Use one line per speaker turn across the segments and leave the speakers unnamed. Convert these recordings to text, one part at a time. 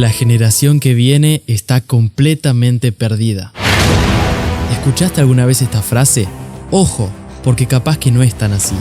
La generación que viene está completamente perdida. ¿Escuchaste alguna vez esta frase? Ojo, porque capaz que no es tan así.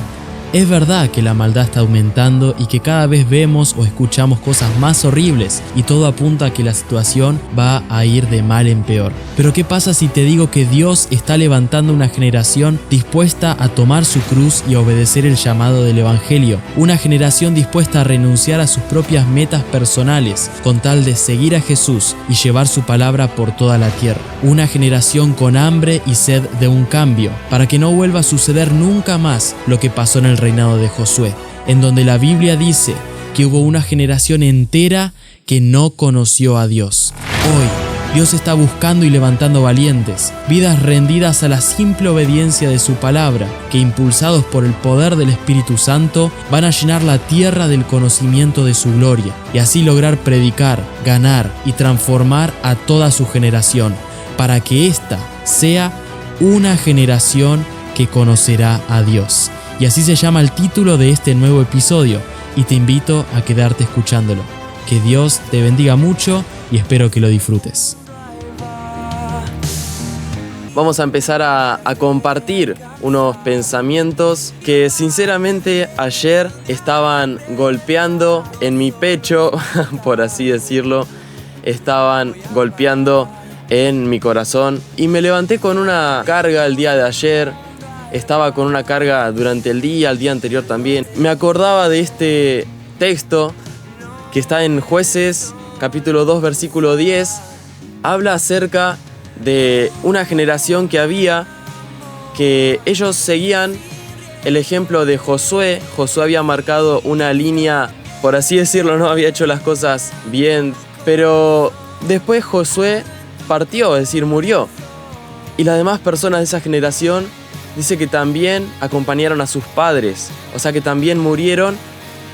Es verdad que la maldad está aumentando y que cada vez vemos o escuchamos cosas más horribles y todo apunta a que la situación va a ir de mal en peor. Pero ¿qué pasa si te digo que Dios está levantando una generación dispuesta a tomar su cruz y a obedecer el llamado del Evangelio? Una generación dispuesta a renunciar a sus propias metas personales con tal de seguir a Jesús y llevar su palabra por toda la tierra. Una generación con hambre y sed de un cambio, para que no vuelva a suceder nunca más lo que pasó en el reinado de Josué, en donde la Biblia dice que hubo una generación entera que no conoció a Dios. Hoy, Dios está buscando y levantando valientes, vidas rendidas a la simple obediencia de su palabra, que impulsados por el poder del Espíritu Santo van a llenar la tierra del conocimiento de su gloria, y así lograr predicar, ganar y transformar a toda su generación, para que ésta sea una generación que conocerá a Dios. Y así se llama el título de este nuevo episodio, y te invito a quedarte escuchándolo. Que Dios te bendiga mucho y espero que lo disfrutes.
Vamos a empezar a compartir unos pensamientos que sinceramente ayer estaban golpeando en mi pecho, por así decirlo, estaban golpeando en mi corazón y me levanté con una carga el día de ayer. Estaba con una carga durante el día anterior también. Me acordaba de este texto que está en Jueces, capítulo 2, versículo 10. Habla acerca de una generación que había, que ellos seguían el ejemplo de Josué. Josué había marcado una línea, por así decirlo, no había hecho las cosas bien, pero después Josué partió, es decir, murió. Y las demás personas de esa generación dice que también acompañaron a sus padres, o sea que también murieron.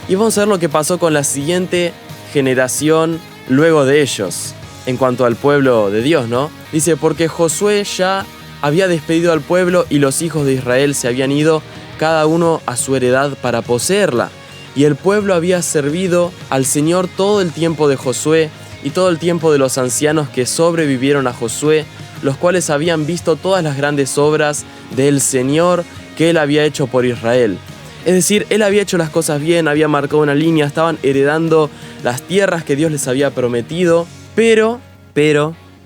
Y vamos a ver lo que pasó con la siguiente generación luego de ellos, en cuanto al pueblo de Dios, ¿no? Dice, porque Josué ya había despedido al pueblo y los hijos de Israel se habían ido cada uno a su heredad para poseerla. Y el pueblo había servido al Señor todo el tiempo de Josué y todo el tiempo de los ancianos que sobrevivieron a Josué, los cuales habían visto todas las grandes obras del Señor que Él había hecho por Israel. Es decir, Él había hecho las cosas bien, había marcado una línea, estaban heredando las tierras que Dios les había prometido, pero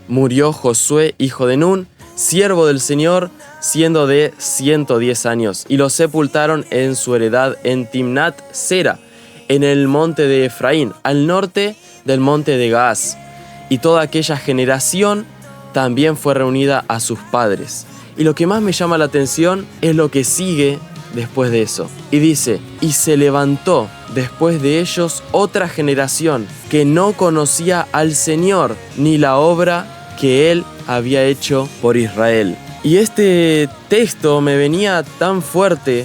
murió Josué, hijo de Nun, siervo del Señor, siendo de 110 años, y lo sepultaron en su heredad en Timnat Sera, en el monte de Efraín, al norte del monte de Gaas. Y toda aquella generación también fue reunida a sus padres. Y lo que más me llama la atención es lo que sigue después de eso. Y dice, y se levantó después de ellos otra generación que no conocía al Señor ni la obra que Él había hecho por Israel. Y este texto me venía tan fuerte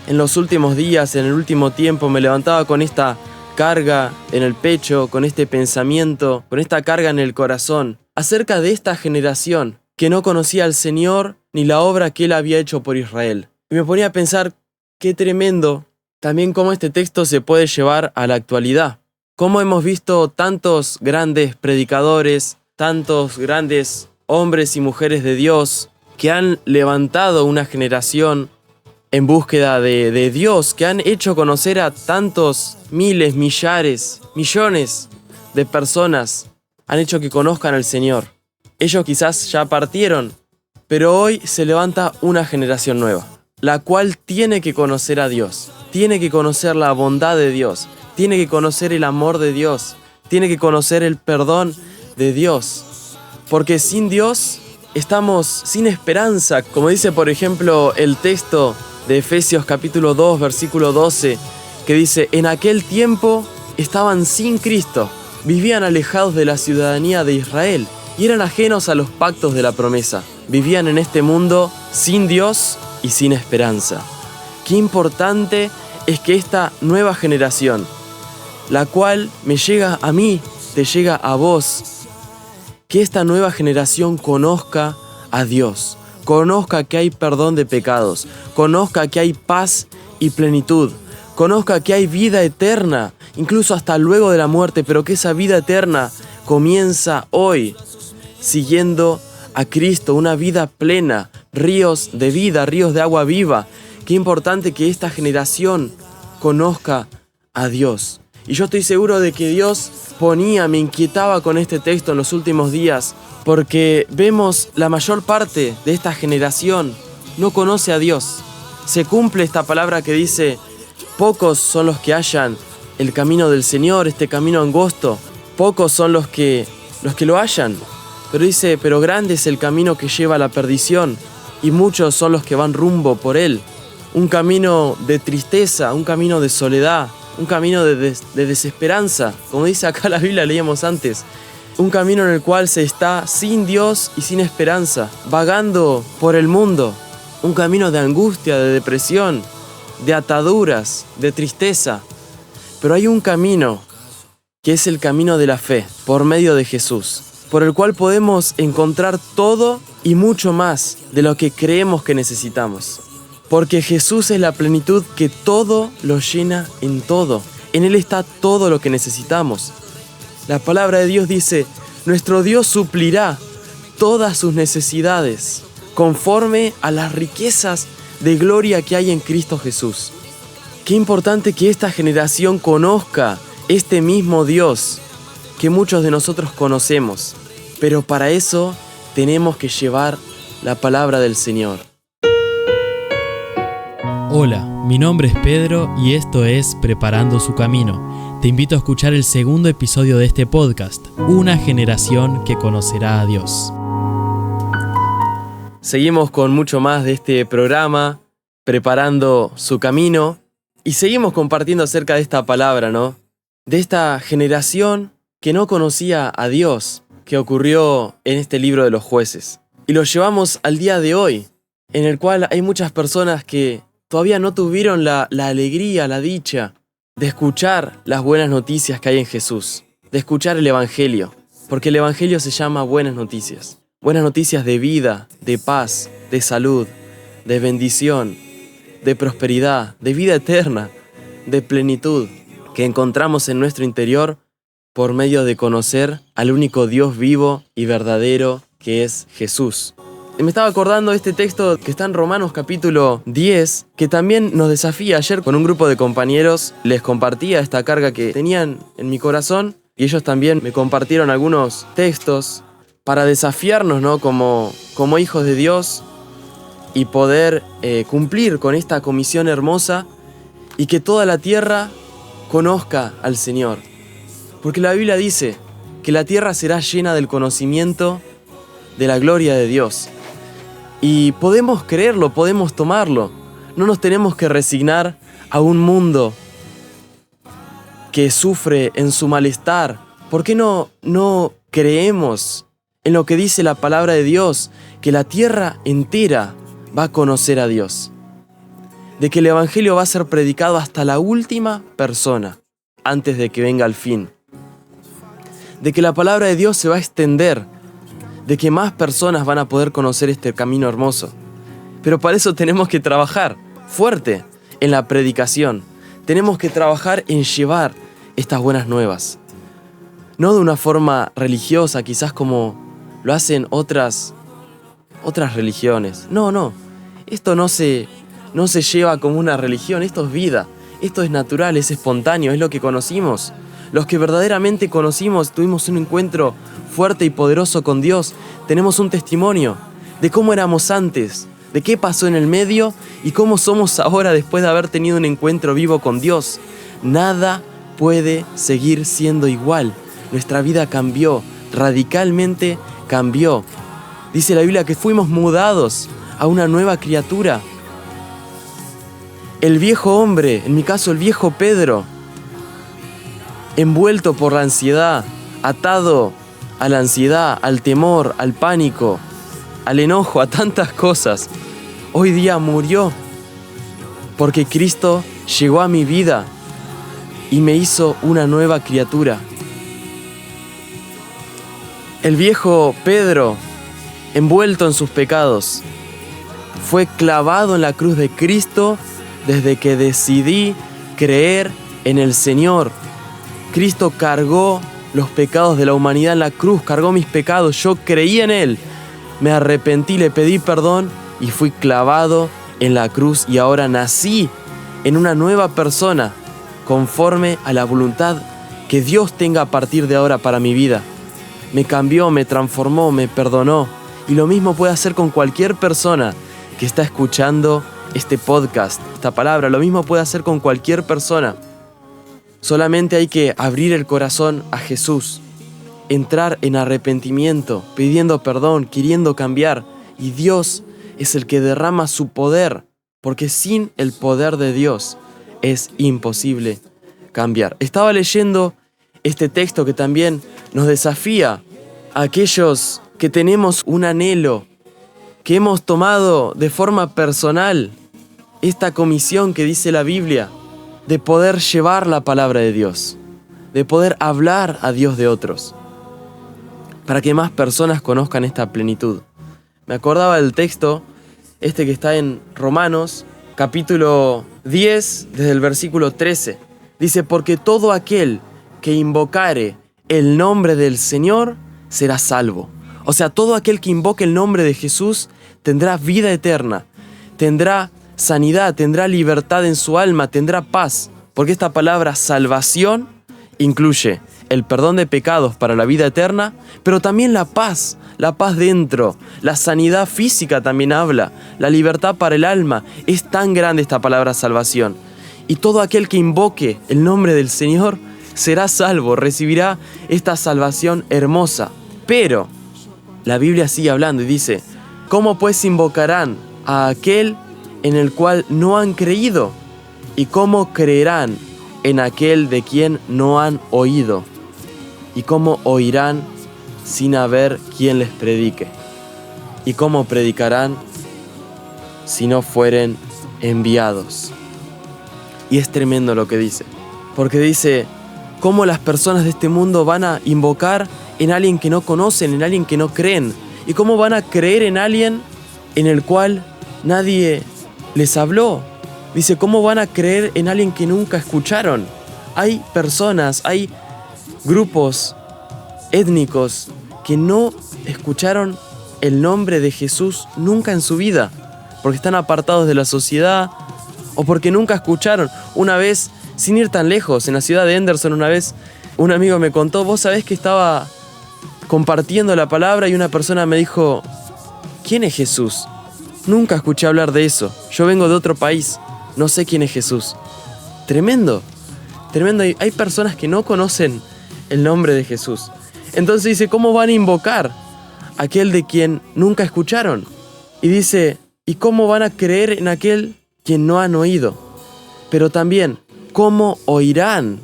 en los últimos días, en el último tiempo. Me levantaba con esta carga en el pecho, con este pensamiento, con esta carga en el corazón, acerca de esta generación que no conocía al Señor ni la obra que Él había hecho por Israel. Y me ponía a pensar, qué tremendo, también cómo este texto se puede llevar a la actualidad. Cómo hemos visto tantos grandes predicadores, tantos grandes hombres y mujeres de Dios que han levantado una generación en búsqueda de Dios, que han hecho conocer a tantos miles, millares, millones de personas, han hecho que conozcan al Señor. Ellos quizás ya partieron, pero hoy se levanta una generación nueva, la cual tiene que conocer a Dios, tiene que conocer la bondad de Dios, tiene que conocer el amor de Dios, tiene que conocer el perdón de Dios, porque sin Dios estamos sin esperanza, como dice por ejemplo el texto de Efesios capítulo 2, versículo 12, que dice, en aquel tiempo estaban sin Cristo, vivían alejados de la ciudadanía de Israel y eran ajenos a los pactos de la promesa. Vivían en este mundo sin Dios y sin esperanza. Qué importante es que esta nueva generación, la cual me llega a mí, te llega a vos, que esta nueva generación conozca a Dios, conozca que hay perdón de pecados, conozca que hay paz y plenitud, conozca que hay vida eterna, incluso hasta luego de la muerte, pero que esa vida eterna comienza hoy, siguiendo a Cristo, una vida plena, ríos de vida, ríos de agua viva. Qué importante que esta generación conozca a Dios. Y yo estoy seguro de que Dios me inquietaba con este texto en los últimos días, porque vemos la mayor parte de esta generación no conoce a Dios. Se cumple esta palabra que dice, pocos son los que hallan el camino del Señor, este camino angosto. Pocos son los que lo hallan. Pero dice, pero grande es el camino que lleva a la perdición, y muchos son los que van rumbo por él. Un camino de tristeza, un camino de soledad, un camino de desesperanza. Como dice acá la Biblia, leíamos antes. Un camino en el cual se está sin Dios y sin esperanza, vagando por el mundo. Un camino de angustia, de depresión, de ataduras, de tristeza. Pero hay un camino que es el camino de la fe, por medio de Jesús, por el cual podemos encontrar todo y mucho más de lo que creemos que necesitamos. Porque Jesús es la plenitud que todo lo llena en todo. En Él está todo lo que necesitamos. La palabra de Dios dice, nuestro Dios suplirá todas sus necesidades conforme a las riquezas de gloria que hay en Cristo Jesús. Qué importante que esta generación conozca este mismo Dios que muchos de nosotros conocemos. Pero para eso tenemos que llevar la palabra del Señor.
Hola, mi nombre es Pedro y esto es Preparando su Camino. Te invito a escuchar el segundo episodio de este podcast, Una generación que conocerá a Dios.
Seguimos con mucho más de este programa, Preparando su Camino, y seguimos compartiendo acerca de esta palabra, ¿no? De esta generación que no conocía a Dios, que ocurrió en este libro de los jueces. Y lo llevamos al día de hoy, en el cual hay muchas personas que todavía no tuvieron la alegría, la dicha de escuchar las buenas noticias que hay en Jesús, de escuchar el Evangelio, porque el Evangelio se llama buenas noticias de vida, de paz, de salud, de bendición, de prosperidad, de vida eterna, de plenitud, que encontramos en nuestro interior por medio de conocer al único Dios vivo y verdadero que es Jesús. Me estaba acordando de este texto que está en Romanos capítulo 10, que también nos desafía. Ayer con un grupo de compañeros les compartía esta carga que tenían en mi corazón y ellos también me compartieron algunos textos para desafiarnos, ¿no? como hijos de Dios y poder cumplir con esta comisión hermosa y que toda la tierra conozca al Señor. Porque la Biblia dice que la tierra será llena del conocimiento de la gloria de Dios. Y podemos creerlo, podemos tomarlo. No nos tenemos que resignar a un mundo que sufre en su malestar. ¿Por qué no creemos en lo que dice la palabra de Dios? Que la tierra entera va a conocer a Dios. De que el Evangelio va a ser predicado hasta la última persona, antes de que venga el fin. De que la palabra de Dios se va a extender, de que más personas van a poder conocer este camino hermoso. Pero para eso tenemos que trabajar fuerte en la predicación. Tenemos que trabajar en llevar estas buenas nuevas. No de una forma religiosa, quizás como lo hacen otras religiones. No. Esto no se lleva como una religión, esto es vida. Esto es natural, es espontáneo, es lo que conocimos. Los que verdaderamente conocimos, tuvimos un encuentro fuerte y poderoso con Dios, tenemos un testimonio de cómo éramos antes, de qué pasó en el medio y cómo somos ahora después de haber tenido un encuentro vivo con Dios. Nada puede seguir siendo igual. Nuestra vida cambió, radicalmente cambió. Dice la Biblia que fuimos mudados a una nueva criatura. El viejo hombre, en mi caso el viejo Pedro, envuelto por la ansiedad, atado a la ansiedad, al temor, al pánico, al enojo, a tantas cosas, hoy día murió porque Cristo llegó a mi vida y me hizo una nueva criatura. El viejo Pedro, envuelto en sus pecados, fue clavado en la cruz de Cristo desde que decidí creer en el Señor. Cristo cargó los pecados de la humanidad en la cruz, cargó mis pecados, yo creí en Él, me arrepentí, le pedí perdón y fui clavado en la cruz y ahora nací en una nueva persona, conforme a la voluntad que Dios tenga a partir de ahora para mi vida. Me cambió, me transformó, me perdonó. Y lo mismo puede hacer con cualquier persona que está escuchando este podcast, esta palabra. Lo mismo puede hacer con cualquier persona. Solamente hay que abrir el corazón a Jesús, entrar en arrepentimiento, pidiendo perdón, queriendo cambiar. Y Dios es el que derrama su poder, porque sin el poder de Dios es imposible cambiar. Estaba leyendo este texto que también nos desafía a aquellos que tenemos un anhelo, que hemos tomado de forma personal esta comisión que dice la Biblia, de poder llevar la palabra de Dios, de poder hablar a Dios de otros, para que más personas conozcan esta plenitud. Me acordaba del texto, que está en Romanos, capítulo 10, desde el versículo 13. Dice, porque todo aquel que invocare el nombre del Señor será salvo. O sea, todo aquel que invoque el nombre de Jesús tendrá vida eterna, tendrá sanidad, tendrá libertad en su alma, tendrá paz. Porque esta palabra salvación incluye el perdón de pecados para la vida eterna, pero también la paz dentro, la sanidad física también habla, la libertad para el alma. Es tan grande esta palabra salvación. Y todo aquel que invoque el nombre del Señor será salvo, recibirá esta salvación hermosa. Pero la Biblia sigue hablando y dice, ¿cómo pues invocarán a aquel en el cual no han creído? ¿Y cómo creerán en aquel de quien no han oído? ¿Y cómo oirán sin haber quien les predique? ¿Y cómo predicarán si no fueren enviados? Y es tremendo lo que dice, porque dice, ¿cómo las personas de este mundo van a invocar en alguien que no conocen, en alguien que no creen? ¿Y cómo van a creer en alguien en el cual nadie les habló? Dice, ¿cómo van a creer en alguien que nunca escucharon? Hay personas, hay grupos étnicos que no escucharon el nombre de Jesús nunca en su vida, porque están apartados de la sociedad o porque nunca escucharon. Una vez, sin ir tan lejos, en la ciudad de Henderson, una vez un amigo me contó, vos sabés que estaba compartiendo la palabra y una persona me dijo, ¿quién es Jesús? Nunca escuché hablar de eso. Yo vengo de otro país, no sé quién es Jesús. Tremendo, tremendo. Hay personas que no conocen el nombre de Jesús. Entonces dice, ¿cómo van a invocar a aquel de quien nunca escucharon? Y dice, ¿y cómo van a creer en aquel quien no han oído? Pero también, ¿cómo oirán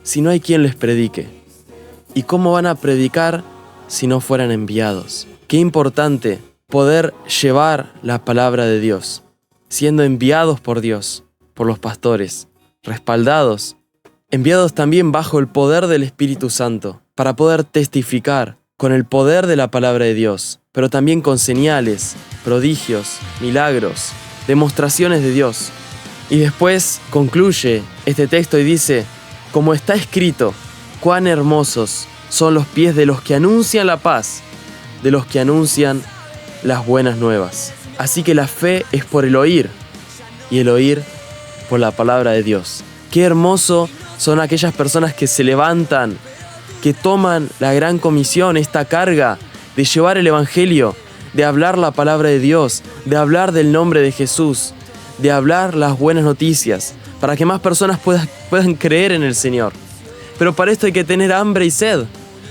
si no hay quien les predique? ¿Y cómo van a predicar si no fueran enviados? Qué importante poder llevar la palabra de Dios, siendo enviados por Dios, por los pastores, respaldados, enviados también bajo el poder del Espíritu Santo, para poder testificar con el poder de la palabra de Dios, pero también con señales, prodigios, milagros, demostraciones de Dios. Y después concluye este texto y dice, como está escrito, cuán hermosos son los pies de los que anuncian la paz, de los que anuncian las buenas nuevas. Así que la fe es por el oír, y el oír por la palabra de Dios. Qué hermoso son aquellas personas que se levantan, que toman la gran comisión, esta carga de llevar el evangelio, de hablar la palabra de Dios, de hablar del nombre de Jesús, de hablar las buenas noticias, para que más personas puedan creer en el Señor. Pero para esto hay que tener hambre y sed.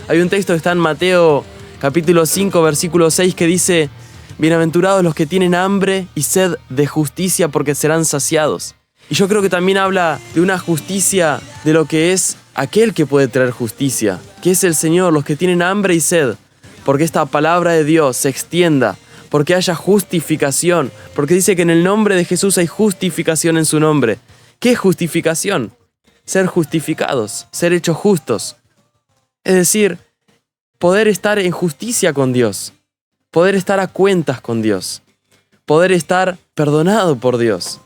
Hay un texto que está en Mateo capítulo 5, versículo 6 que dice, bienaventurados los que tienen hambre y sed de justicia porque serán saciados. Y yo creo que también habla de una justicia de lo que es aquel que puede traer justicia, que es el Señor, los que tienen hambre y sed, porque esta palabra de Dios se extienda, porque haya justificación, porque dice que en el nombre de Jesús hay justificación en su nombre. ¿Qué es justificación? Ser justificados, ser hechos justos. Es decir, poder estar en justicia con Dios, poder estar a cuentas con Dios, poder estar perdonado por Dios.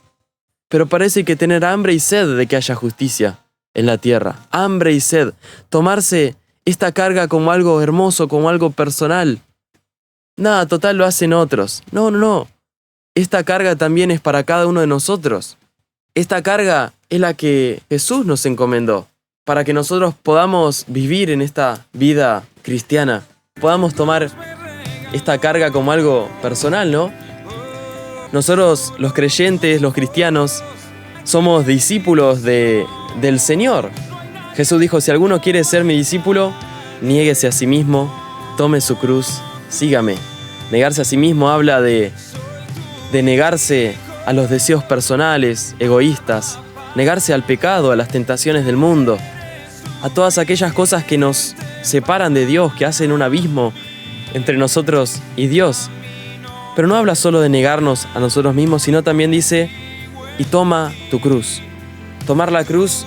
pero parece que tener hambre y sed de que haya justicia en la tierra. Hambre y sed. Tomarse esta carga como algo hermoso, como algo personal. Nada, total, lo hacen otros. No. Esta carga también es para cada uno de nosotros. Esta carga es la que Jesús nos encomendó, para que nosotros podamos vivir en esta vida cristiana. Podamos tomar esta carga como algo personal, ¿no? Nosotros, los creyentes, los cristianos, somos discípulos del Señor. Jesús dijo, si alguno quiere ser mi discípulo, niéguese a sí mismo, tome su cruz, sígame. Negarse a sí mismo habla de negarse a los deseos personales, egoístas, negarse al pecado, a las tentaciones del mundo, a todas aquellas cosas que nos separan de Dios, que hacen un abismo entre nosotros y Dios. Pero no habla solo de negarnos a nosotros mismos, sino también dice, y toma tu cruz. Tomar la cruz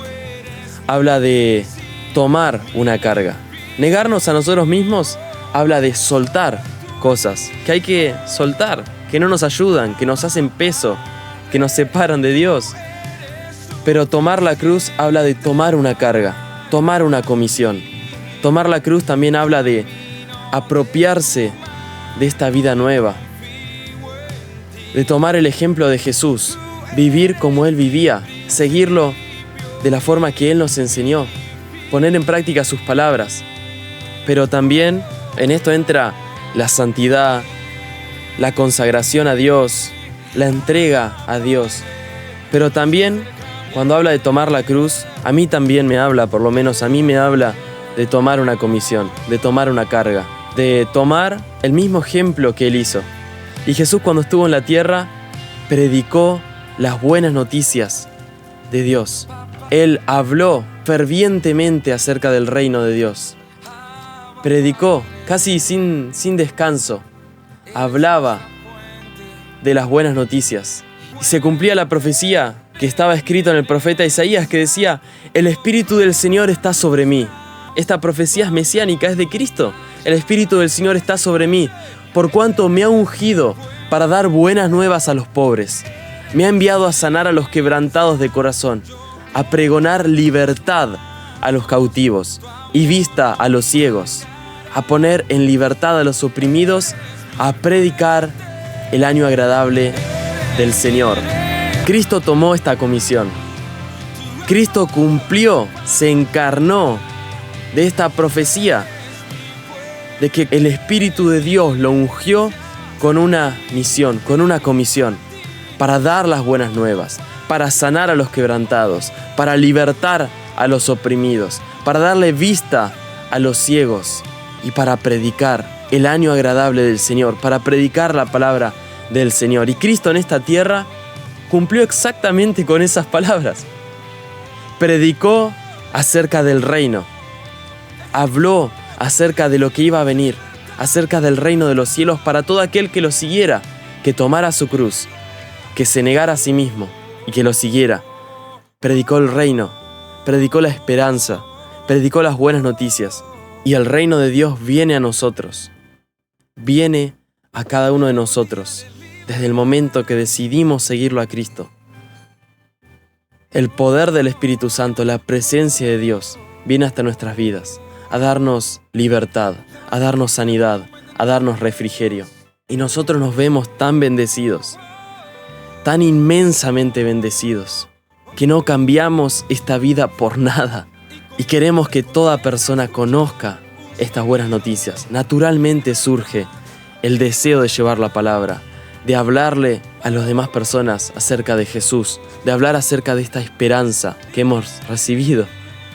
habla de tomar una carga. Negarnos a nosotros mismos habla de soltar cosas que hay que soltar, que no nos ayudan, que nos hacen peso, que nos separan de Dios. Pero tomar la cruz habla de tomar una carga, tomar una comisión. Tomar la cruz también habla de apropiarse de esta vida nueva, de tomar el ejemplo de Jesús, vivir como Él vivía, seguirlo de la forma que Él nos enseñó, poner en práctica sus palabras. Pero también en esto entra la santidad, la consagración a Dios, la entrega a Dios. Pero también, cuando habla de tomar la cruz, a mí también me habla, por lo menos a mí me habla, de tomar una comisión, de tomar una carga, de tomar el mismo ejemplo que Él hizo. Y Jesús, cuando estuvo en la tierra, predicó las buenas noticias de Dios. Él habló fervientemente acerca del reino de Dios. Predicó casi sin descanso. Hablaba de las buenas noticias. Y se cumplía la profecía que estaba escrita en el profeta Isaías, que decía, el Espíritu del Señor está sobre mí. Esta profecía es mesiánica, es de Cristo. El Espíritu del Señor está sobre mí, por cuanto me ha ungido para dar buenas nuevas a los pobres. Me ha enviado a sanar a los quebrantados de corazón, a pregonar libertad a los cautivos y vista a los ciegos, a poner en libertad a los oprimidos, a predicar el año agradable del Señor. Cristo tomó esta comisión. Cristo cumplió, se encarnó de esta profecía de que el Espíritu de Dios lo ungió con una misión, con una comisión, para dar las buenas nuevas, para sanar a los quebrantados, para libertar a los oprimidos, para darle vista a los ciegos y para predicar el año agradable del Señor, para predicar la palabra del Señor. Y Cristo en esta tierra cumplió exactamente con esas palabras. Predicó acerca del reino, habló acerca de lo que iba a venir, acerca del reino de los cielos para todo aquel que lo siguiera, que tomara su cruz, que se negara a sí mismo y que lo siguiera. Predicó el reino, predicó la esperanza, predicó las buenas noticias. Y el reino de Dios viene a nosotros, viene a cada uno de nosotros, desde el momento que decidimos seguirlo a Cristo. El poder del Espíritu Santo, la presencia de Dios, viene hasta nuestras vidas, a darnos libertad, a darnos sanidad, a darnos refrigerio. Y nosotros nos vemos tan bendecidos, tan inmensamente bendecidos, que no cambiamos esta vida por nada. Y queremos que toda persona conozca estas buenas noticias. Naturalmente surge el deseo de llevar la palabra, de hablarle a las demás personas acerca de Jesús, de hablar acerca de esta esperanza que hemos recibido.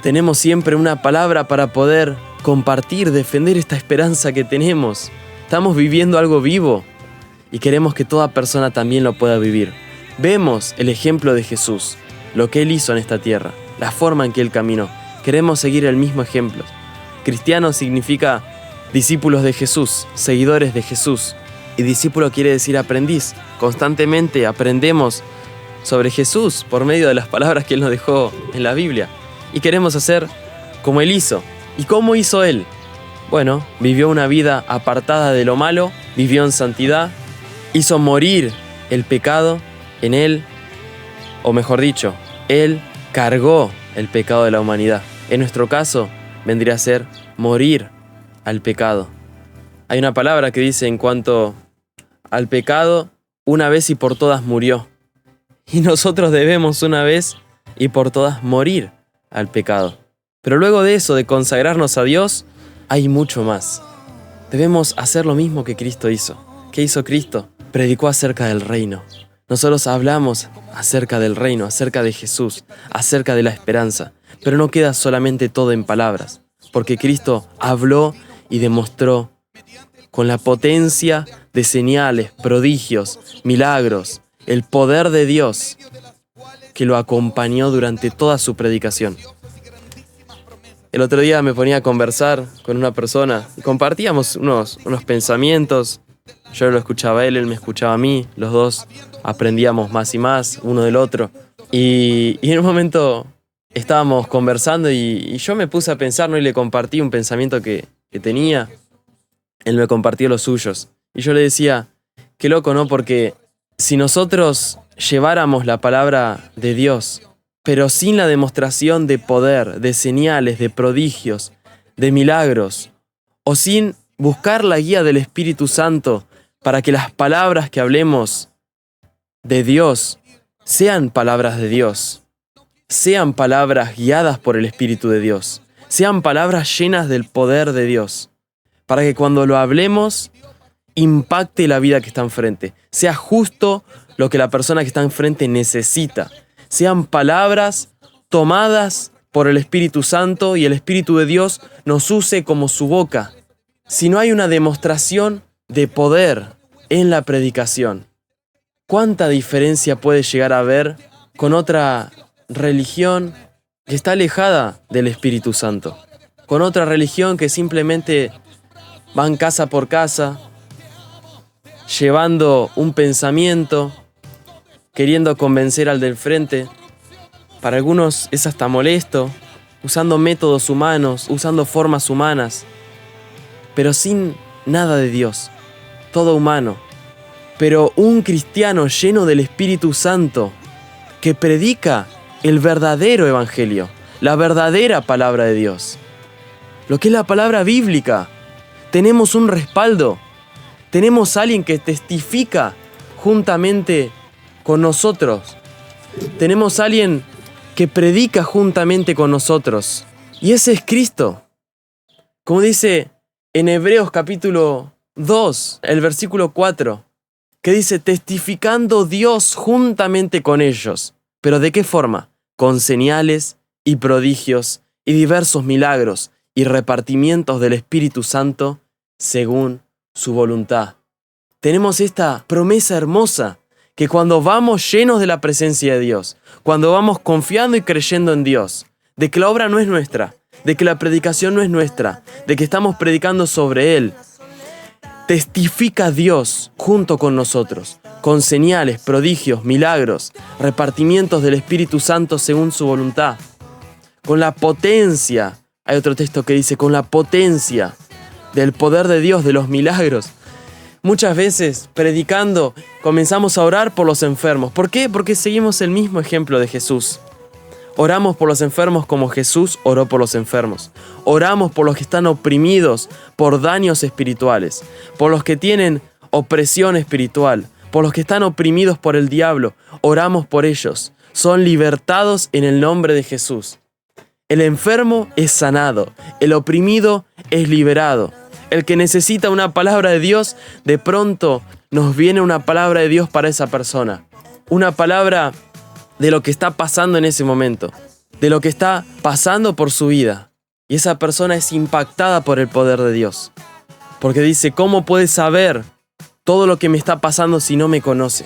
Tenemos siempre una palabra para poder compartir, defender esta esperanza que tenemos. Estamos viviendo algo vivo y queremos que toda persona también lo pueda vivir. Vemos el ejemplo de Jesús, lo que Él hizo en esta tierra, la forma en que Él caminó. Queremos seguir el mismo ejemplo. Cristiano significa discípulos de Jesús, seguidores de Jesús. Y discípulo quiere decir aprendiz. Constantemente aprendemos sobre Jesús por medio de las palabras que Él nos dejó en la Biblia. Y queremos hacer como Él hizo. ¿Y cómo hizo Él? Bueno, vivió una vida apartada de lo malo, vivió en santidad, hizo morir el pecado en Él, o mejor dicho, Él cargó el pecado de la humanidad. En nuestro caso, vendría a ser morir al pecado. Hay una palabra que dice en cuanto al pecado, una vez y por todas murió. Y nosotros debemos una vez y por todas morir al pecado. Pero luego de eso, de consagrarnos a Dios, hay mucho más. Debemos hacer lo mismo que Cristo hizo. ¿Qué hizo Cristo? Predicó acerca del reino. Nosotros hablamos acerca del reino, acerca de Jesús, acerca de la esperanza. Pero no queda solamente todo en palabras, porque Cristo habló y demostró con la potencia de señales, prodigios, milagros, el poder de Dios que lo acompañó durante toda su predicación. El otro día me ponía a conversar con una persona y compartíamos unos pensamientos. Yo lo escuchaba a él, él me escuchaba a mí, los dos aprendíamos más y más uno del otro. Y en un momento estábamos conversando y yo me puse a pensar, ¿no? Y le compartí un pensamiento que tenía. Él me compartió los suyos. Y yo le decía, qué loco, ¿no? Porque si nosotros lleváramos la palabra de Dios, pero sin la demostración de poder, de señales, de prodigios, de milagros, o sin buscar la guía del Espíritu Santo para que las palabras que hablemos de Dios sean palabras de Dios, sean palabras guiadas por el Espíritu de Dios, sean palabras llenas del poder de Dios, para que cuando lo hablemos impacte la vida que está enfrente, sea justo lo que la persona que está enfrente necesita, sean palabras tomadas por el Espíritu Santo y el Espíritu de Dios nos use como su boca. Si no hay una demostración de poder en la predicación, ¿cuánta diferencia puede llegar a haber con otra religión que está alejada del Espíritu Santo? Con otra religión que simplemente van casa por casa, llevando un pensamiento, queriendo convencer al del frente. Para algunos es hasta molesto, usando métodos humanos, usando formas humanas, pero sin nada de Dios, todo humano. Pero un cristiano lleno del Espíritu Santo, que predica el verdadero evangelio, la verdadera palabra de Dios, lo que es la palabra bíblica. Tenemos un respaldo, tenemos a alguien que testifica juntamente con nosotros, tenemos a alguien que predica juntamente con nosotros, y ese es Cristo. Como dice en Hebreos capítulo 2, el versículo 4, que dice, testificando Dios juntamente con ellos. ¿Pero de qué forma? Con señales y prodigios y diversos milagros y repartimientos del Espíritu Santo según su voluntad. Tenemos esta promesa hermosa, que cuando vamos llenos de la presencia de Dios, cuando vamos confiando y creyendo en Dios, de que la obra no es nuestra, de que la predicación no es nuestra, de que estamos predicando sobre Él, testifica Dios junto con nosotros, con señales, prodigios, milagros, repartimientos del Espíritu Santo según su voluntad, con la potencia, hay otro texto que dice, con la potencia del poder de Dios, de los milagros. Muchas veces, predicando, comenzamos a orar por los enfermos. ¿Por qué? Porque seguimos el mismo ejemplo de Jesús. Oramos por los enfermos como Jesús oró por los enfermos. Oramos por los que están oprimidos por daños espirituales, por los que tienen opresión espiritual, por los que están oprimidos por el diablo. Oramos por ellos. Son libertados en el nombre de Jesús. El enfermo es sanado, el oprimido es liberado. El que necesita una palabra de Dios, de pronto nos viene una palabra de Dios para esa persona. Una palabra de lo que está pasando en ese momento, de lo que está pasando por su vida. Y esa persona es impactada por el poder de Dios. Porque dice, ¿cómo puede saber todo lo que me está pasando si no me conoce?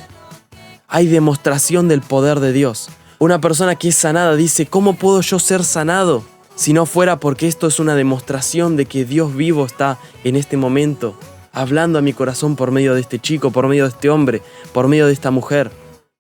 Hay demostración del poder de Dios. Una persona que es sanada dice, ¿cómo puedo yo ser sanado? Si no fuera porque esto es una demostración de que Dios vivo está en este momento, hablando a mi corazón por medio de este chico, por medio de este hombre, por medio de esta mujer,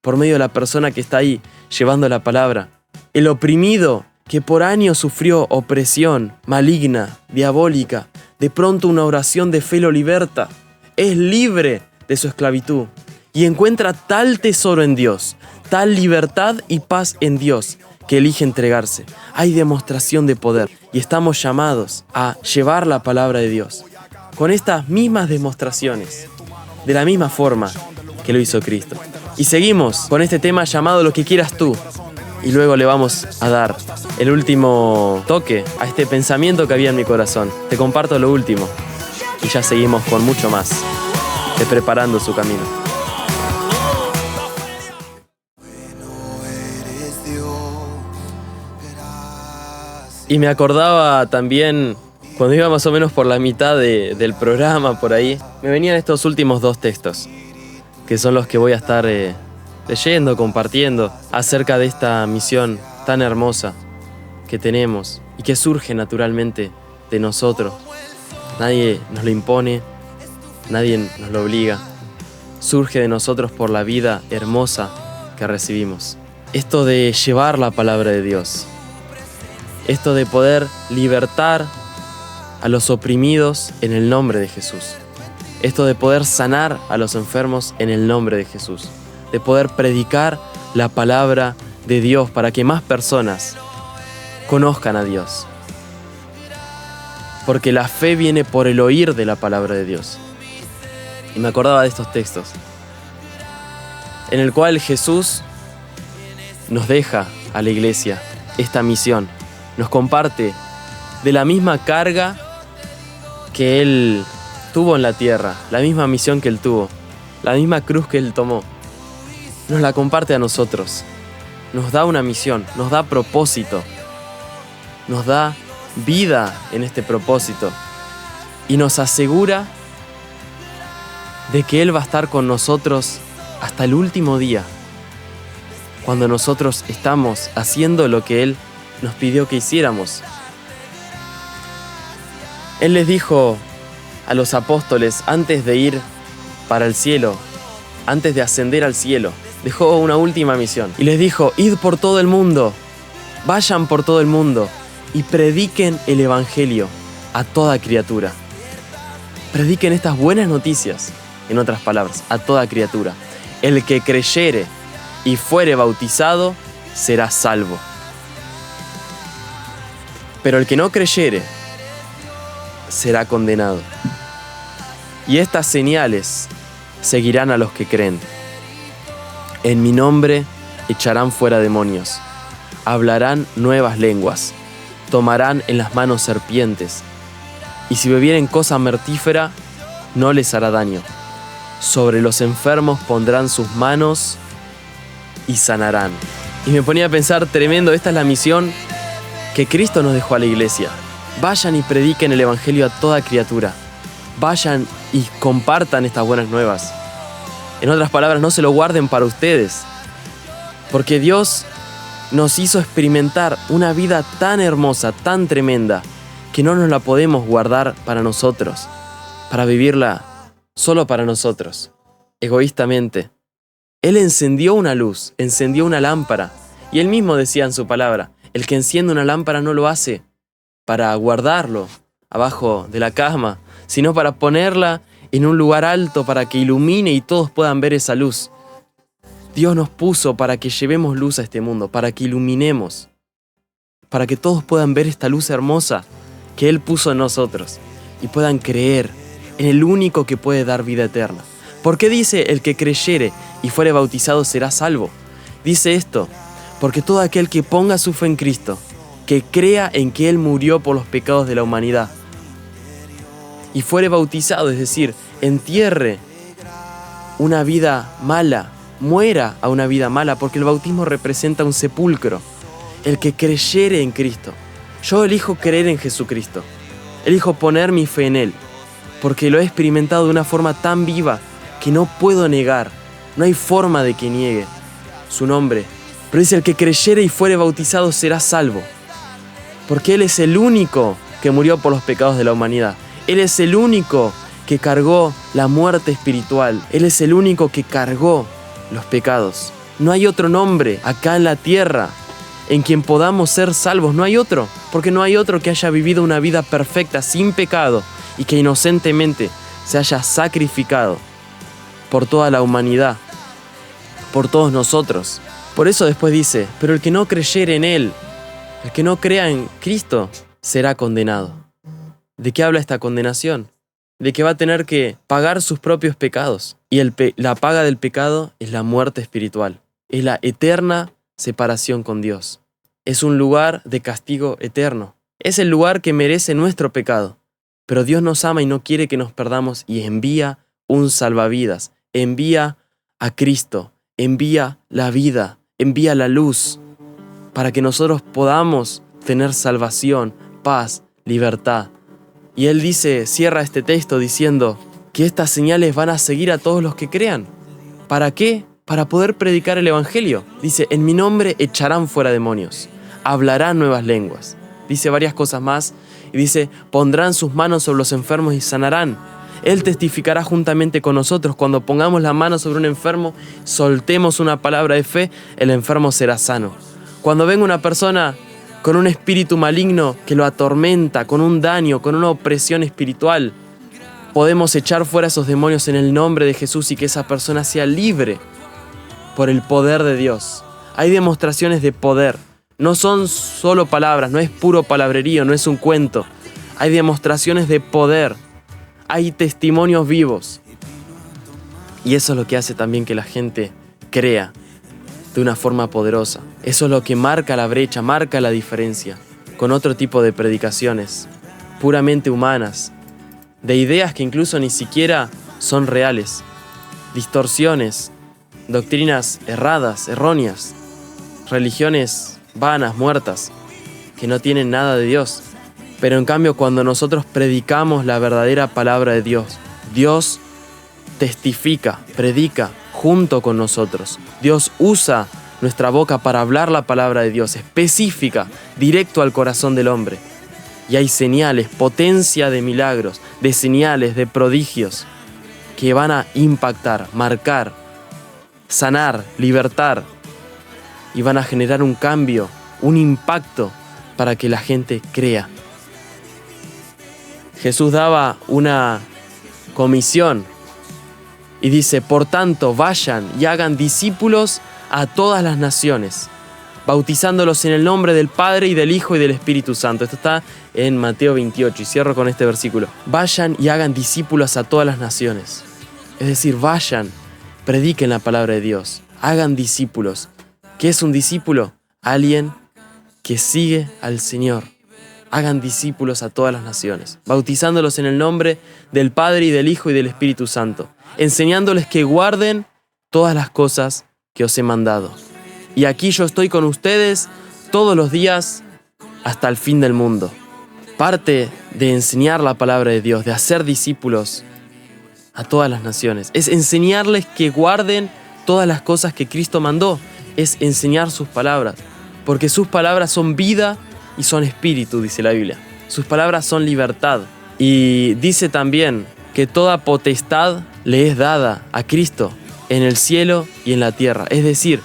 por medio de la persona que está ahí llevando la palabra. El oprimido que por años sufrió opresión maligna, diabólica, de pronto una oración de fe lo liberta, es libre de su esclavitud y encuentra tal tesoro en Dios, tal libertad y paz en Dios que elige entregarse. Hay demostración de poder y estamos llamados a llevar la palabra de Dios con estas mismas demostraciones, de la misma forma que lo hizo Cristo. Y seguimos con este tema llamado Lo que quieras tú. Y luego le vamos a dar el último toque a este pensamiento que había en mi corazón. Te comparto lo último y ya seguimos con mucho más de Preparando su Camino. Y me acordaba también, cuando iba más o menos por la mitad del programa, por ahí, me venían estos últimos 2 textos, que son los que voy a estar leyendo, compartiendo, acerca de esta misión tan hermosa que tenemos y que surge naturalmente de nosotros. Nadie nos lo impone, nadie nos lo obliga. Surge de nosotros por la vida hermosa que recibimos. Esto de llevar la palabra de Dios. Esto de poder libertar a los oprimidos en el nombre de Jesús. Esto de poder sanar a los enfermos en el nombre de Jesús. De poder predicar la palabra de Dios para que más personas conozcan a Dios. Porque la fe viene por el oír de la palabra de Dios. Y me acordaba de estos textos, en el cual Jesús nos deja a la iglesia esta misión. Nos comparte de la misma carga que Él tuvo en la tierra, la misma misión que Él tuvo, la misma cruz que Él tomó. Nos la comparte a nosotros. Nos da una misión, nos da propósito, nos da vida en este propósito y nos asegura de que Él va a estar con nosotros hasta el último día, cuando nosotros estamos haciendo lo que Él nos pidió que hiciéramos. Él les dijo a los apóstoles antes de ir para el cielo, antes de ascender al cielo, dejó una última misión y les dijo: id por todo el mundo, vayan por todo el mundo y prediquen el evangelio a toda criatura. Prediquen estas buenas noticias, en otras palabras, a toda criatura. El que creyere y fuere bautizado será salvo. Pero el que no creyere será condenado. Y estas señales seguirán a los que creen. En mi nombre echarán fuera demonios, hablarán nuevas lenguas, tomarán en las manos serpientes, y si bebieren cosa mortífera, no les hará daño. Sobre los enfermos pondrán sus manos y sanarán. Y me ponía a pensar, tremendo, esta es la misión que Cristo nos dejó a la iglesia. Vayan y prediquen el evangelio a toda criatura. Vayan y compartan estas buenas nuevas. En otras palabras, no se lo guarden para ustedes, porque Dios nos hizo experimentar una vida tan hermosa, tan tremenda, que no nos la podemos guardar para nosotros, para vivirla solo para nosotros, egoístamente. Él encendió una luz, encendió una lámpara, y Él mismo decía en su palabra: el que enciende una lámpara no lo hace para guardarlo abajo de la cama, sino para ponerla en un lugar alto para que ilumine y todos puedan ver esa luz. Dios nos puso para que llevemos luz a este mundo, para que iluminemos, para que todos puedan ver esta luz hermosa que Él puso en nosotros y puedan creer en el único que puede dar vida eterna. ¿Por qué dice el que creyere y fuere bautizado será salvo? Dice esto porque todo aquel que ponga su fe en Cristo, que crea en que Él murió por los pecados de la humanidad y fuere bautizado, es decir, entierre una vida mala, muera a una vida mala, porque el bautismo representa un sepulcro. El que creyere en Cristo. Yo elijo creer en Jesucristo. Elijo poner mi fe en Él, porque lo he experimentado de una forma tan viva que no puedo negar. No hay forma de que niegue su nombre. Pero dice: el que creyere y fuere bautizado será salvo, porque Él es el único que murió por los pecados de la humanidad. Él es el único que cargó la muerte espiritual. Él es el único que cargó los pecados. No hay otro nombre acá en la tierra en quien podamos ser salvos. No hay otro, porque no hay otro que haya vivido una vida perfecta, sin pecado, y que inocentemente se haya sacrificado por toda la humanidad, por todos nosotros, Por eso después dice, pero el que no creyere en Él, el que no crea en Cristo, será condenado. ¿De qué habla esta condenación? De que va a tener que pagar sus propios pecados. Y la paga del pecado es la muerte espiritual. Es la eterna separación con Dios. Es un lugar de castigo eterno. Es el lugar que merece nuestro pecado. Pero Dios nos ama y no quiere que nos perdamos y envía un salvavidas. Envía a Cristo. Envía la vida. Envía la luz. Para que nosotros podamos tener salvación, paz, libertad. Y Él cierra este texto diciendo que estas señales van a seguir a todos los que crean. ¿Para qué? Para poder predicar el Evangelio. Dice, en mi nombre echarán fuera demonios, hablarán nuevas lenguas. Dice varias cosas más y dice, pondrán sus manos sobre los enfermos y sanarán. Él testificará juntamente con nosotros. Cuando pongamos la mano sobre un enfermo, soltemos una palabra de fe, el enfermo será sano. Cuando venga una persona con un espíritu maligno que lo atormenta, con un daño, con una opresión espiritual, podemos echar fuera esos demonios en el nombre de Jesús y que esa persona sea libre por el poder de Dios. Hay demostraciones de poder. No son solo palabras, no es puro palabrerío, no es un cuento. Hay demostraciones de poder. Hay testimonios vivos. Y eso es lo que hace también que la gente crea de una forma poderosa. Eso es lo que marca la brecha, marca la diferencia con otro tipo de predicaciones puramente humanas, de ideas que incluso ni siquiera son reales, distorsiones, doctrinas erradas, erróneas, religiones vanas, muertas, que no tienen nada de Dios. Pero en cambio, cuando nosotros predicamos la verdadera palabra de Dios, Dios testifica, predica junto con nosotros. Dios usa nuestra boca para hablar la palabra de Dios, específica, directo al corazón del hombre. Y hay señales, potencia de milagros, de señales, de prodigios, que van a impactar, marcar, sanar, libertar, y van a generar un cambio, un impacto para que la gente crea. Jesús daba una comisión y dice, por tanto, vayan y hagan discípulos a todas las naciones, bautizándolos en el nombre del Padre y del Hijo y del Espíritu Santo. Esto está en Mateo 28 y cierro con este versículo. Vayan y hagan discípulos a todas las naciones. Es decir, vayan, prediquen la palabra de Dios, hagan discípulos. ¿Qué es un discípulo? Alguien que sigue al Señor. Hagan discípulos a todas las naciones, bautizándolos en el nombre del Padre y del Hijo y del Espíritu Santo, enseñándoles que guarden todas las cosas que os he mandado. Y aquí yo estoy con ustedes todos los días hasta el fin del mundo. Parte de enseñar la palabra de Dios, de hacer discípulos a todas las naciones, es enseñarles que guarden todas las cosas que Cristo mandó, es enseñar sus palabras, porque sus palabras son vida y son espíritu, dice la Biblia. Sus palabras son libertad. Y dice también que toda potestad le es dada a Cristo en el cielo y en la tierra. Es decir,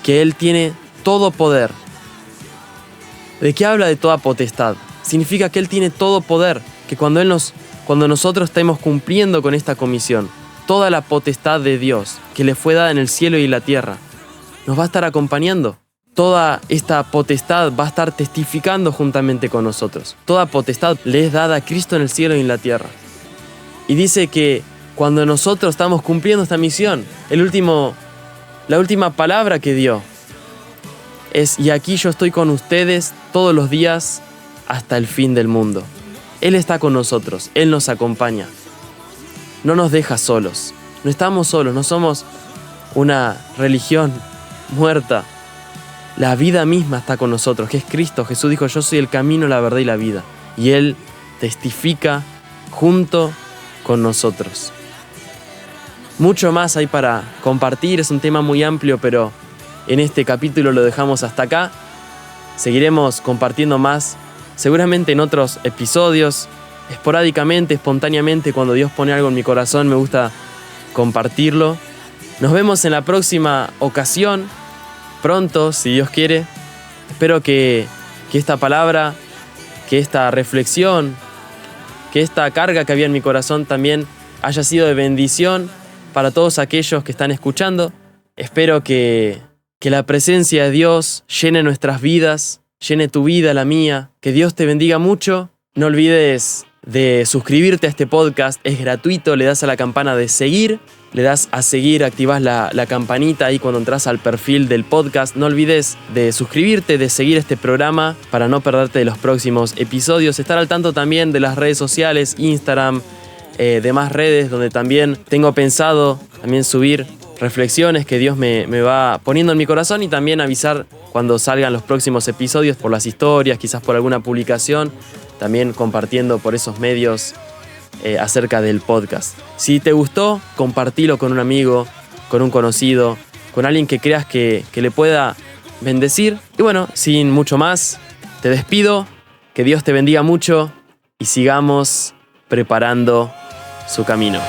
que Él tiene todo poder. ¿De qué habla de toda potestad? Significa que Él tiene todo poder, que cuando nosotros estemos cumpliendo con esta comisión, toda la potestad de Dios que le fue dada en el cielo y en la tierra, nos va a estar acompañando. Toda esta potestad va a estar testificando juntamente con nosotros. Toda potestad le es dada a Cristo en el cielo y en la tierra. Y dice que cuando nosotros estamos cumpliendo esta misión, la última palabra que dio es: y aquí yo estoy con ustedes todos los días hasta el fin del mundo. Él está con nosotros, Él nos acompaña. No nos deja solos. No estamos solos, no somos una religión muerta. La vida misma está con nosotros, que es Cristo. Jesús dijo: yo soy el camino, la verdad y la vida. Y Él testifica junto con nosotros. Mucho más hay para compartir, es un tema muy amplio, pero en este capítulo lo dejamos hasta acá. Seguiremos compartiendo más, seguramente en otros episodios, esporádicamente, espontáneamente, cuando Dios pone algo en mi corazón, me gusta compartirlo. Nos vemos en la próxima ocasión. Pronto, si Dios quiere. Espero que esta palabra, que esta reflexión, que esta carga que había en mi corazón también haya sido de bendición para todos aquellos que están escuchando. Espero que Que la presencia de Dios llene nuestras vidas, llene tu vida, la mía. Que Dios te bendiga mucho. No olvides de suscribirte a este podcast. Es gratuito, le das a la campana de seguir. Le das a seguir, activas la campanita ahí cuando entras al perfil del podcast. No olvides de suscribirte, de seguir este programa para no perderte de los próximos episodios. Estar al tanto también de las redes sociales, Instagram, demás redes donde también tengo pensado también subir reflexiones que Dios me va poniendo en mi corazón y también avisar cuando salgan los próximos episodios por las historias, quizás por alguna publicación, también compartiendo por esos medios acerca del podcast. Si te gustó, compartilo con un amigo, con un conocido, con alguien que creas que le pueda bendecir. Y bueno, sin mucho más, te despido, que Dios te bendiga mucho y sigamos preparando su camino.